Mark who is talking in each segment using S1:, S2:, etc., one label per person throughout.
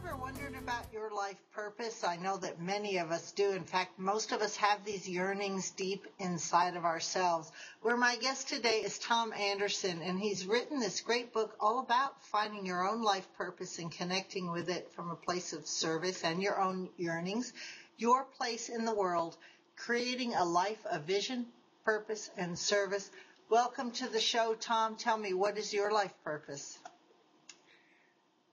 S1: ever wondered about your life purpose? I know that many of us do. In fact, most of us have these yearnings deep inside of ourselves. Where my guest today is Tom Anderson, and he's written this great book all about finding your own life purpose and connecting with it from a place of service and your own yearnings. Your place in the world, creating a life of vision, purpose, and service. Welcome to the show, Tom. Tell me, what is your life purpose?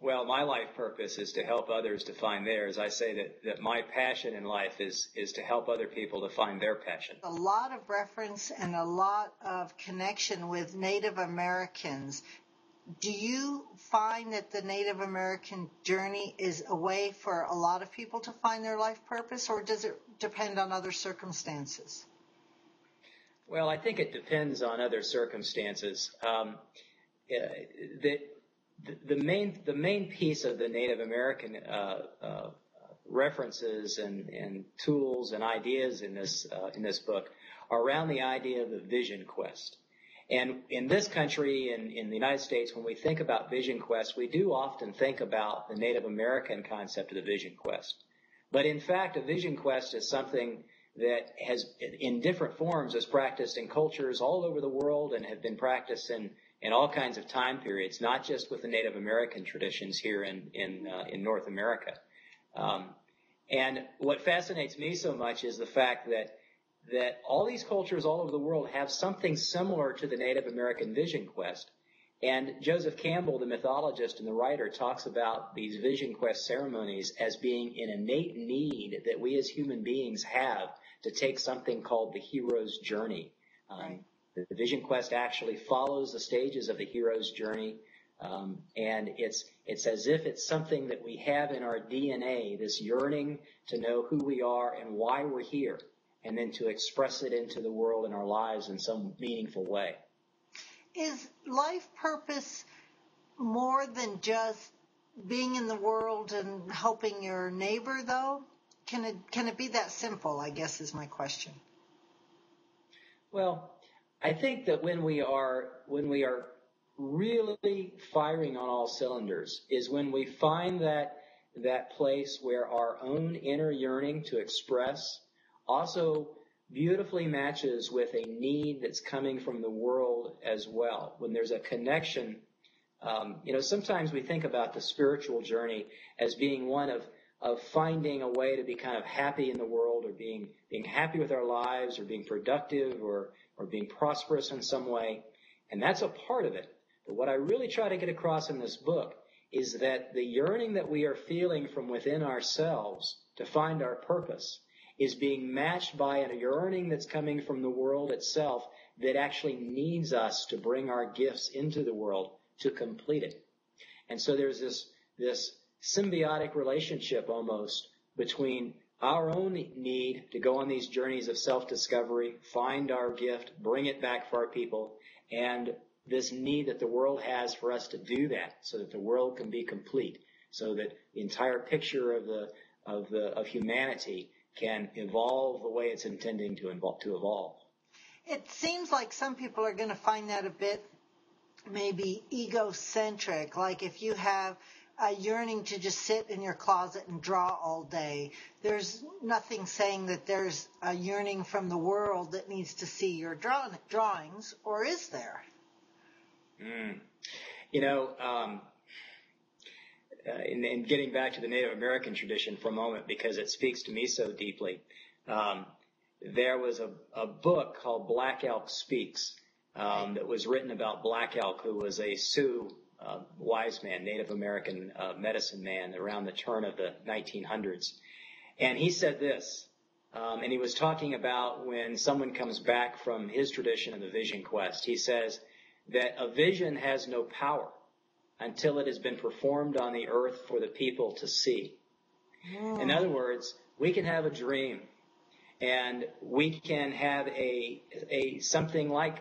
S2: Well, my life purpose is to help others to find theirs. I say that my passion in life is to help other people to find their passion.
S1: A lot of reference and a lot of connection with Native Americans. Do you find that the Native American journey is a way for a lot of people to find their life purpose, or does it depend on other circumstances?
S2: Well, I think it depends on other circumstances. The main piece of the Native American references and tools and ideas in this book are around the idea of the vision quest. And in this country, in the United States, when we think about vision quest, we do often think about the Native American concept of the vision quest. But in fact, a vision quest is something that has, in different forms, is practiced in cultures all over the world and have been practiced in all kinds of time periods, not just with the Native American traditions here in North America. And what fascinates me so much is the fact that all these cultures all over the world have something similar to the Native American vision quest. And Joseph Campbell, the mythologist and the writer, talks about these vision quest ceremonies as being an innate need that we as human beings have to take something called the hero's journey.
S1: Right.
S2: The vision quest actually follows the stages of the hero's journey, and it's as if it's something that we have in our DNA, this yearning to know who we are and why we're here, and then to express it into the world and our lives in some meaningful way.
S1: Is life purpose more than just being in the world and helping your neighbor, though? Can it be that simple, I guess, is my question.
S2: Well, I think that when we are really firing on all cylinders is when we find that place where our own inner yearning to express also beautifully matches with a need that's coming from the world as well. When there's a connection, sometimes we think about the spiritual journey as being one of finding a way to be kind of happy in the world, or being happy with our lives, or being productive, or being prosperous in some way. And that's a part of it. But what I really try to get across in this book is that the yearning that we are feeling from within ourselves to find our purpose is being matched by a yearning that's coming from the world itself that actually needs us to bring our gifts into the world to complete it. And so there's this symbiotic relationship almost between our own need to go on these journeys of self-discovery, find our gift, bring it back for our people, and this need that the world has for us to do that so that the world can be complete, so that the entire picture of humanity can evolve the way it's intending to evolve.
S1: It seems like some people are going to find that a bit maybe egocentric, like if you have a yearning to just sit in your closet and draw all day. There's nothing saying that there's a yearning from the world that needs to see your drawings, or is there?
S2: In getting back to the Native American tradition for a moment, because it speaks to me so deeply, there was a book called Black Elk Speaks that was written about Black Elk, who was a Sioux wise man, Native American medicine man around the turn of the 1900s. And he said this, and he was talking about when someone comes back from his tradition of the vision quest. He says that a vision has no power until it has been performed on the earth for the people to see. In other words, we can have a dream, and we can have a something like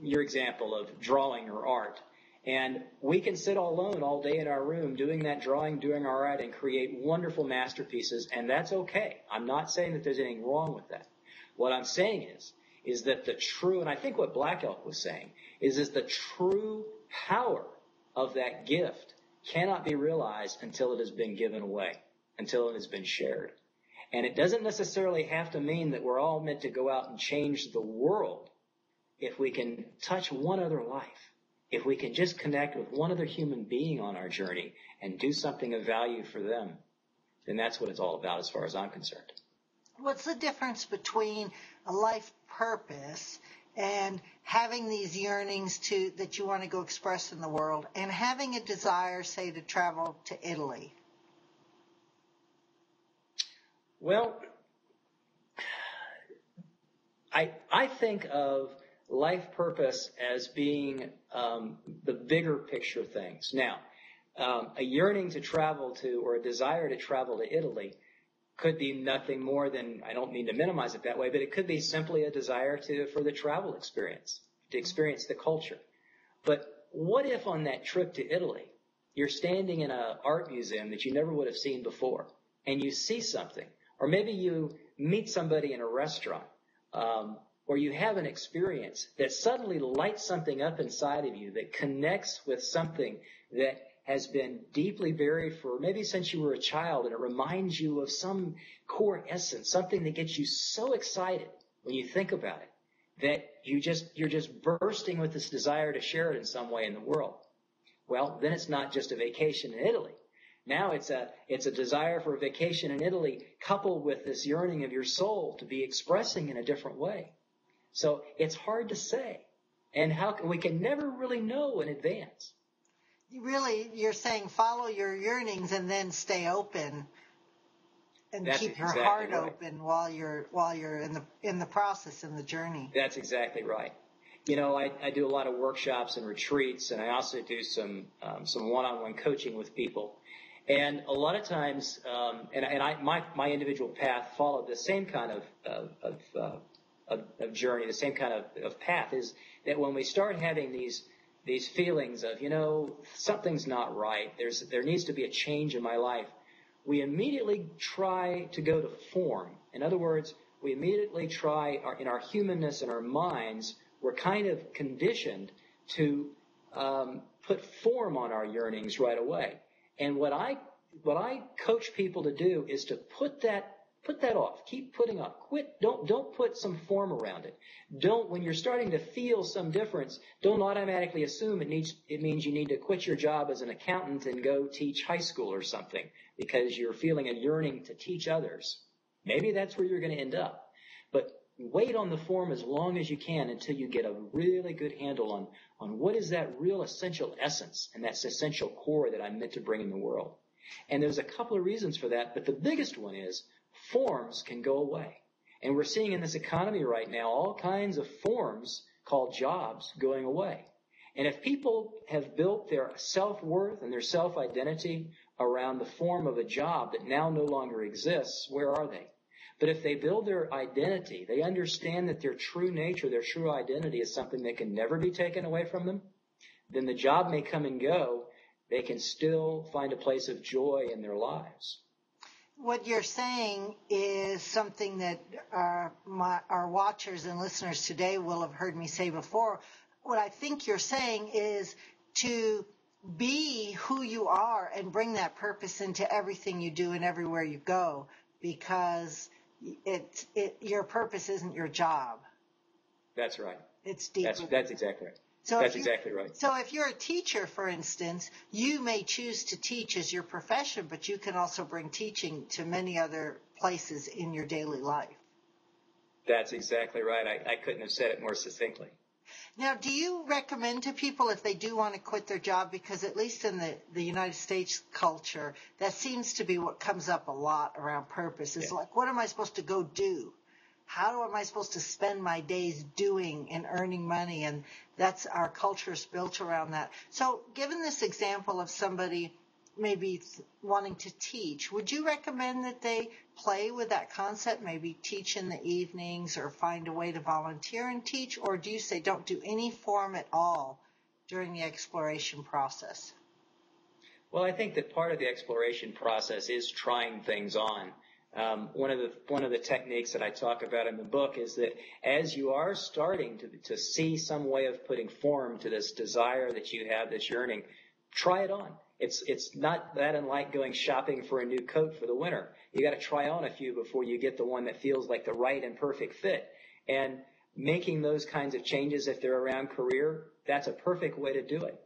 S2: your example of drawing or art. And we can sit all alone all day in our room doing that drawing, doing our art, and create wonderful masterpieces, and that's okay. I'm not saying that there's anything wrong with that. What I'm saying is that the true, and I think what Black Elk was saying, is the true power of that gift cannot be realized until it has been given away, until it has been shared. And it doesn't necessarily have to mean that we're all meant to go out and change the world. If we can touch one other life, if we can just connect with one other human being on our journey and do something of value for them, then that's what it's all about as far as I'm concerned.
S1: What's the difference between a life purpose and having these yearnings that you want to go express in the world and having a desire, say, to travel to Italy?
S2: Well, I think of life purpose as being the bigger picture things. Now, a yearning to travel to or a desire to travel to Italy could be nothing more than, I don't mean to minimize it that way, but it could be simply a desire for the travel experience, to experience the culture. But what if on that trip to Italy, you're standing in an art museum that you never would have seen before, and you see something, or maybe you meet somebody in a restaurant, or you have an experience that suddenly lights something up inside of you that connects with something that has been deeply buried for maybe since you were a child, and it reminds you of some core essence, something that gets you so excited when you think about it that you're just bursting with this desire to share it in some way in the world. Well, then it's not just a vacation in Italy. Now it's a desire for a vacation in Italy coupled with this yearning of your soul to be expressing in a different way. So it's hard to say, and we can never really know in advance.
S1: Really, you're saying follow your yearnings and then stay open and
S2: That's
S1: keep your
S2: exactly
S1: heart
S2: right.
S1: open while you're in the process, in the journey.
S2: That's exactly right. You know, I do a lot of workshops and retreats, and I also do some one-on-one coaching with people. And a lot of times, my individual path followed the same kind of journey, the same kind of path, is that when we start having these feelings of, something's not right, there needs to be a change in my life, we immediately try to go to form. In other words, we immediately try, in our humanness and our minds, we're kind of conditioned to put form on our yearnings right away. And what I coach people to do is to put that off. Keep putting off. Don't put some form around it. When you're starting to feel some difference, don't automatically assume it means you need to quit your job as an accountant and go teach high school or something because you're feeling a yearning to teach others. Maybe that's where you're going to end up. But wait on the form as long as you can until you get a really good handle on what is that real essential essence and that essential core that I'm meant to bring in the world. And there's a couple of reasons for that, but the biggest one is forms can go away. And we're seeing in this economy right now all kinds of forms called jobs going away. And if people have built their self-worth and their self-identity around the form of a job that now no longer exists, where are they? But if they build their identity, they understand that their true nature, their true identity is something that can never be taken away from them, then the job may come and go. They can still find a place of joy in their lives.
S1: What you're saying is something that our watchers and listeners today will have heard me say before. What I think you're saying is to be who you are and bring that purpose into everything you do and everywhere you go, because your purpose isn't your job.
S2: That's right.
S1: It's deeper.
S2: That's exactly right. That's exactly right.
S1: So if you're a teacher, for instance, you may choose to teach as your profession, but you can also bring teaching to many other places in your daily life.
S2: That's exactly right. I couldn't have said it more succinctly.
S1: Now, do you recommend to people if they do want to quit their job, because at least in the United States culture, that seems to be what comes up a lot around purpose, is like, what am I supposed to go do? How am I supposed to spend my days doing and earning money? And that's our culture is built around that. So given this example of somebody maybe wanting to teach, would you recommend that they play with that concept, maybe teach in the evenings or find a way to volunteer and teach? Or do you say don't do any form at all during the exploration process?
S2: Well, I think that part of the exploration process is trying things on. One of the techniques that I talk about in the book is that as you are starting to see some way of putting form to this desire that you have, this yearning, try it on. It's not that unlike going shopping for a new coat for the winter. You got to try on a few before you get the one that feels like the right and perfect fit. And making those kinds of changes if they're around career, that's a perfect way to do it.